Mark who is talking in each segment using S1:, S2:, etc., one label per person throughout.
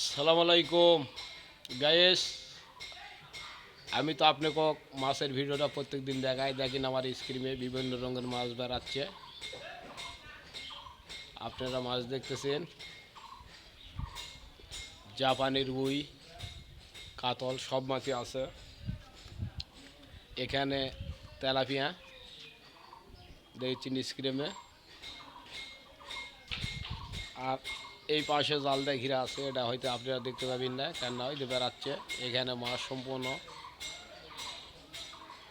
S1: সালাম আলাইকুম গায়েস। আমি তো আপনাকে মাছের ভিডিওটা প্রত্যেক দিন দেখাই, দেখেন আমার স্ক্রিনে বিভিন্ন রঙের মাছ বেড়াচ্ছে। আপনারা মাছ দেখতেছেন, জাপানের রুই, কাতল সব মাছই আছে এখানে। তেলাপিয়া দেখছেন স্ক্রিনে। আর এই পাশে জাল দিয়ে ঘিরা আছে, এটা হয়তো আপনারা দেখতে পাবেন না, কেননা হয়তো বেড়াচ্ছে এখানে মাছ সম্পূর্ণ।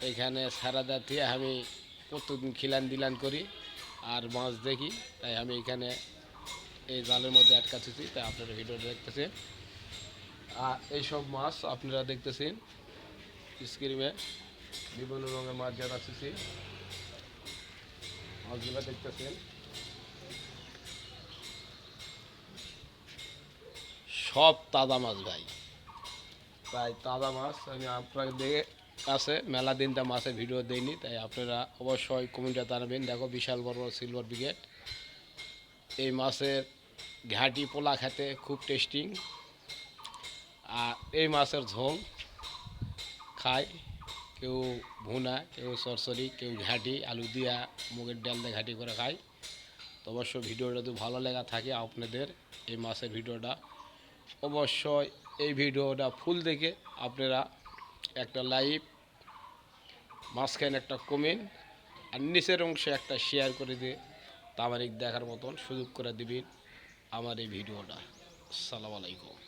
S1: এখানে সারা দিয়ে আমি প্রত্যেকদিন খিলান দিলান করি আর মাছ দেখি, তাই আমি এখানে এই জালের মধ্যে আটকাতেছি, তাই আপনারা ভিডিও দেখতেছেন। আর এইসব মাছ আপনারা দেখতেছেন স্ক্রিনে, বিভিন্ন রঙের মাছ যারা আসতেছি, মাছগুলো দেখতেছেন সব তাজা মাছ ভাই। তাই তাজা মাছ আমি আপনাদের কাছে মেলা দিনটা মাছের ভিডিও দেইনি, তাই আপনারা অবশ্যই কমেন্টে জানাবেন। দেখো বিশাল বড় সিলভার ব্রিগেড, এই মাছের ঘাটি পোলা খেতে খুব টেস্টিং। আর এই মাছের ঝোল খায় কেউ ভুনা, কেউ সরসরি, কেউ ঘাটি আলু দিয়া মুগের ডাল দিয়ে ঘাটি করে খায়। তো অবশ্য ভিডিওটা যদি ভালো লাগা থাকে আপনাদের এই মাছের ভিডিওটা, অবশ্যই এই ভিডিওটা ফুল দেখে আপনারা একটা লাইক, মাঝখানে একটা কমেন্ট আর নিচের অংশে একটা শেয়ার করে দিয়ে তামারিক দেখার মতন সুযোগ করে দিবেন আমার এই ভিডিওটা। আসসালামু আলাইকুম।